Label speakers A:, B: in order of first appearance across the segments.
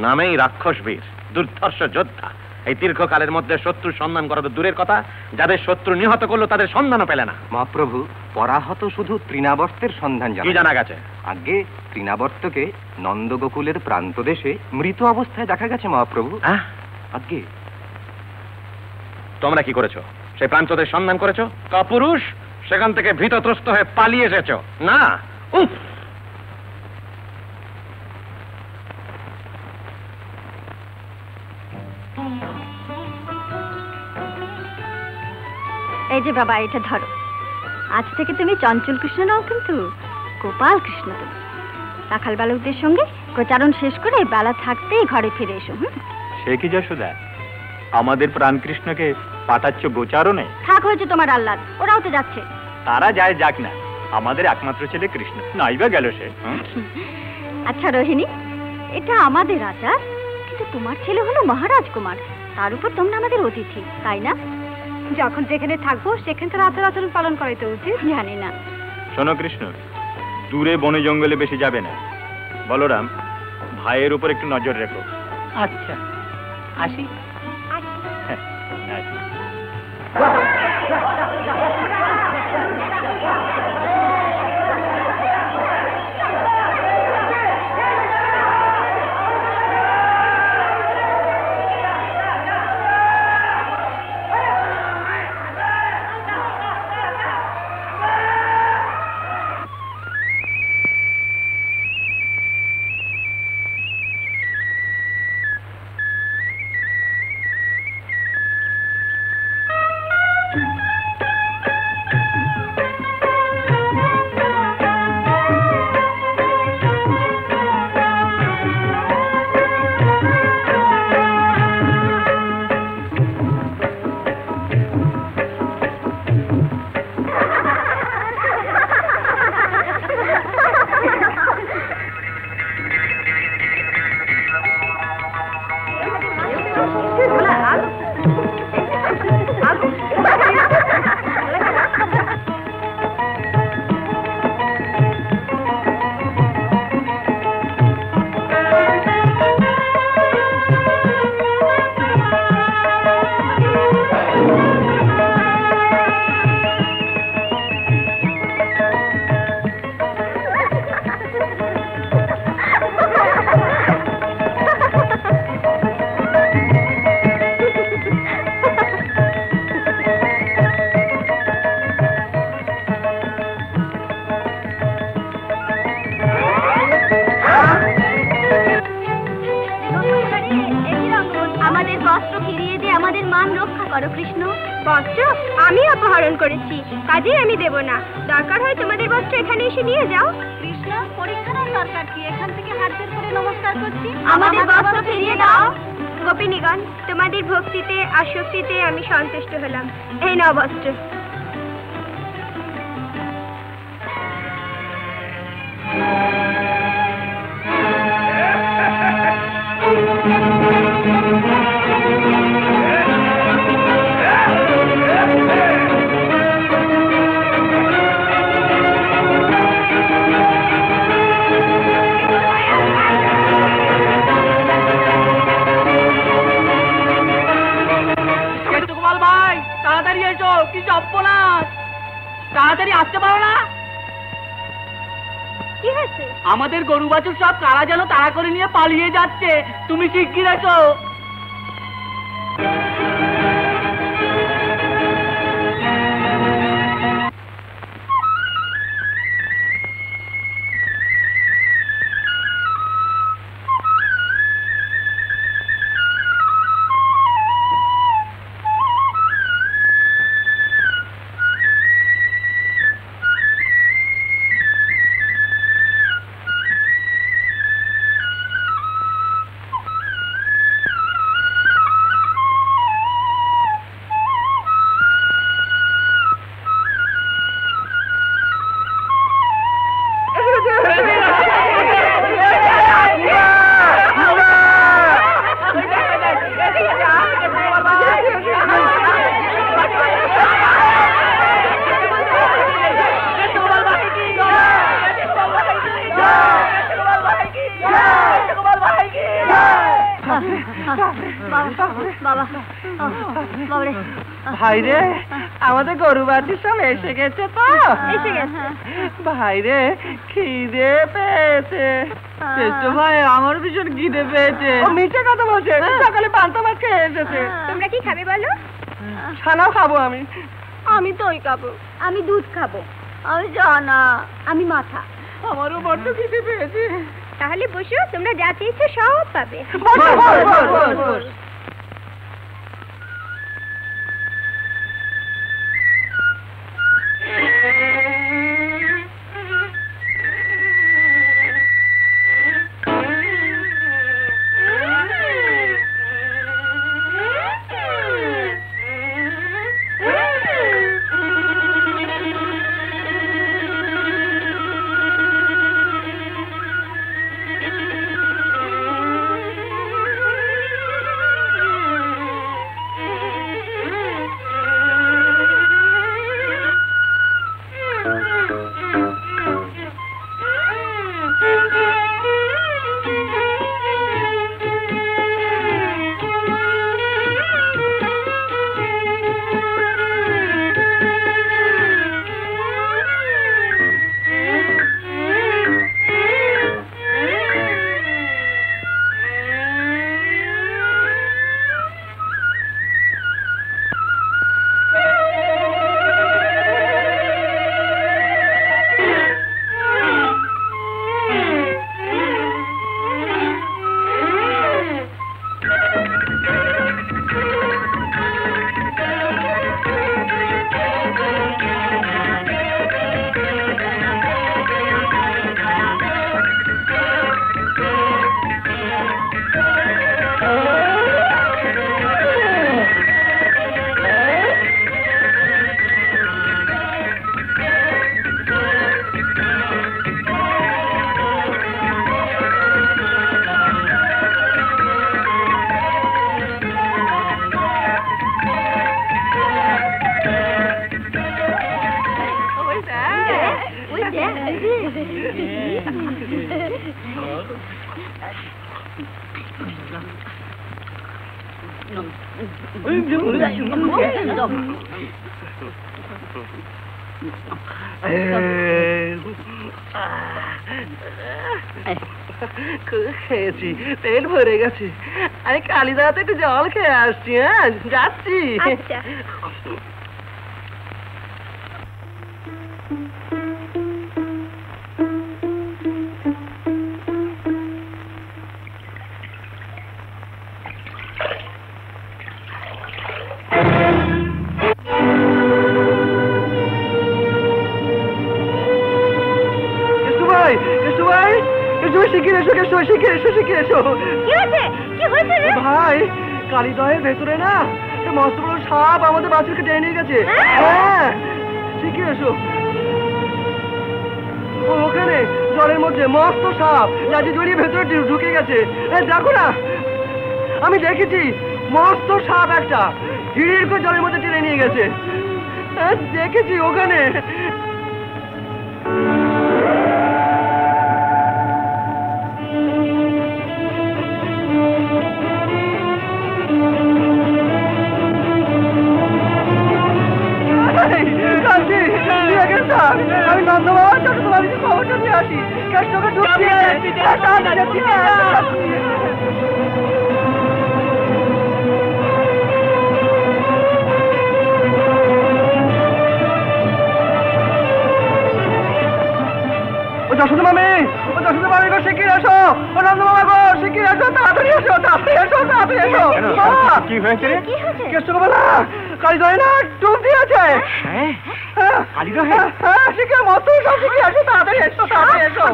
A: নামেই রাক্ষস বীর, দুর্ধর্ষ যোদ্ধা। এই দীর্ঘকালের মধ্যে শত্রুর সন্ধান করা তো দূরের কথা, যাদের শত্রু নিহত করলো তাদের সন্ধানও পেলে না।
B: মহাপ্রভু, পরাহত শুধু তৃণাবর্তের সন্ধান
A: কি জানা গেছে?
B: আগে তৃণাবর্তকে নন্দগোকুলের প্রান্তদেশে মৃত অবস্থায় দেখা গেছে মহাপ্রভু। আগে
A: তোমরা কি করেছো? সেই প্রান্তদের সন্ধান করেছো? কাপুরুষ, সেখান থেকে ভীতত্রস্ত হয়ে পালিয়ে এসেছো না? উফ!
C: এই যে বাবা, এটা ধরো। আজ থেকে তুমি চঞ্চল কৃষ্ণ নাও, কিন্তু গোপাল কৃষ্ণ তুমি। রাখাল বালকদের সঙ্গে প্রচারণ শেষ করে বেলা থাকতেই ঘরে ফিরে এসো।
D: সে কি যশোদা, আমাদের প্রাণ কৃষ্ণকে পাঠাচ্ছ গোচারণে?
C: থাক, হয়েছে তোমার আহ্লাদ, ওরাও তো যাচ্ছে।
D: তারা যায় যাক না, আমাদের একমাত্র ছেলে কৃষ্ণ নাইবা গেল সে।
C: আচ্ছা রোহিণী, এটা আমাদের আচার, কিন্তু তোমার ছেলে হলো মহারাজ কুমার, তার উপর তোমরা আমাদের অতিথি, তাই না? যখন যেখানে থাকবো সেখানে তার আচার আচরণ পালন করাইতে উচিত। জানি না।
D: শোনো কৃষ্ণ, দূরে বনে জঙ্গলে বেশি যাবে না। বলরাম, ভাইয়ের উপর একটু নজর রেখো।
E: আচ্ছা, আসি।
D: হ্যাঁ, আসি।
C: তোমাদের ভক্তিতে আর শক্তিতে আমি সন্তুষ্ট হলাম। এই নাও বস্ত্র।
E: তাড়াতাড়ি আসতে পারো না?
C: কি হয়েছে?
E: আমাদের গরু বাছুর সব কারা যেন তাড়া করে নিয়ে পালিয়ে যাচ্ছে, তুমি শিগগির এসো।
C: বাবা বাবারে
E: ভাই রে আমাদের গরু বাড়ি সব এসে গেছে তো
C: এসে গেছে
E: ভাই রে খিদে পেয়েছে চেষ্টা ভাই আমার ভীষণ খিদে পেয়েছে মিঠে কথা বলছে সকালে পান্তা মাছ খেয়ে এসেছে
C: তোমরা কি খাবে বলো
E: ছানাও খাবো আমি
C: আমি দই খাবো আমি দুধ খাবো আমি জানা আমি মাথা
E: আমারও বড্ড খিদে পেয়েছে
C: তাহলে বসো তোমরা যা চেয়েছো সব পাবে
E: বস খেয়েছি পেট ভরে গেছে আমি কালিদাতে একটু জল খেয়ে আসছি হ্যাঁ যাচ্ছি ভাই কালিদয়ের ভেতরে না মস্ত বড় সাপ আমাদের বাছুরকে টেনে নিয়ে গেছে হ্যাঁ শিখে এসো ওখানে জলের মধ্যে মস্ত সাপ লাঠি জড়িয়ে ভেতরে ঢুকে গেছে দেখো না আমি দেখেছি মস্ত সাপ একটা হিড়ির করে জলের মধ্যে টেনে নিয়ে গেছে দেখেছি ওখানে আমি নন্দবাবা চট্টগ্রামে খবরটা নিয়ে আসি কেষ্টকে ঢুকিয়ে ও যশোদা মামি গো শিগগির এসো ও নন্দবাবা গো শিগগির এসো তাড়াতাড়ি এসো
D: কি হয়েছে
E: কেষ্টকে বলা কালিদয় না ডুব দিয়েছে কালিদয় শিগগির মস্ত সব শিগগির এসো তাড়াতাড়ি এসো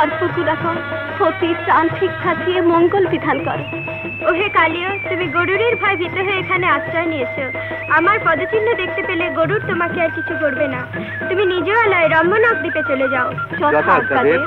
C: সর্বগুণা কর, সতীর প্রাণ ঠিক থাকিয়ে মঙ্গল বিধান কর।
F: ওহে কালিয়, তুমি গরুরের ভয় ভীত হয়ে এখানে আশ্রয় নিয়েছো। আমার পদচিহ্ন দেখতে পেলে গরুর তোমাকে আর কিছু করবে না। তুমি নিজ আলয় রম্যনক দ্বীপে চলে যাও।
C: যথা আজ্ঞা দেব।